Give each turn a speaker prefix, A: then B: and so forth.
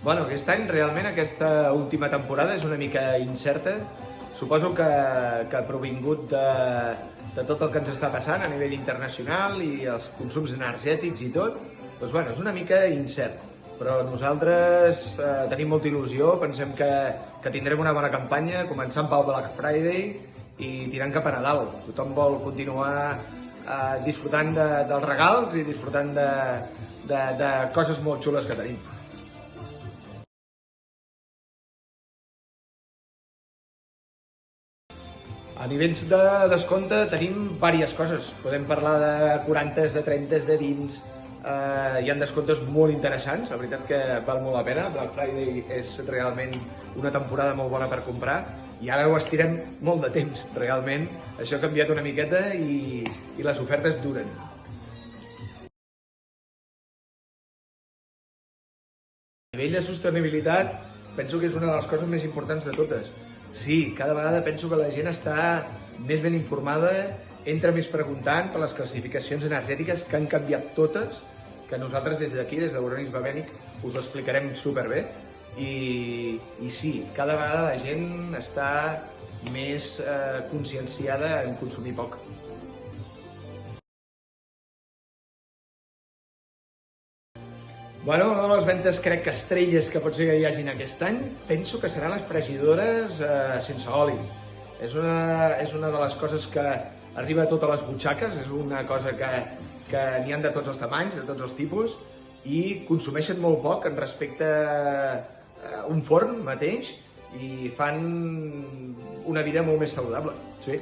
A: Bueno, aquest any, realment, aquesta última temporada és una mica incerta. Suposo que provingut de tot el que ens està passant a nivell internacional i els consums energètics i tot, doncs bueno, és una mica incert. Però nosaltres tenim molta il·lusió, pensem que tindrem una bona campanya, començant pel Black Friday i tirant cap a Nadal. Tothom vol continuar disfrutant dels regals i disfrutant de coses molt xules que tenim. A nivells de descompte tenim diverses coses. Podem parlar de 40s, de 30s, de 20s. Hi ha descomptes molt interessants, la veritat que val molt la pena. Black Friday és realment una temporada molt bona per comprar i ara ho estirem molt de temps, realment. Això ha canviat una miqueta i les ofertes duren. A nivell de sostenibilitat, penso que és una de les coses més importants de totes. Sí, cada vegada penso que la gent està més ben informada, entra més preguntant per les classificacions energètiques que han canviat totes, que nosaltres des d'aquí, des d'Euronis Babènic, us ho explicarem superbé. I sí, cada vegada la gent està més conscienciada en consumir poc. Bueno, una de les ventes crec que estrelles que pot ser que hi hagin aquest any, penso que seran les fregidores sense oli. És una de les coses que arriba a totes les butxaques, és una cosa que n'hi ha de tots els tamanys, de tots els tipus, i consumeixen molt poc en respecte a un forn mateix i fan una vida molt més saludable. Sí.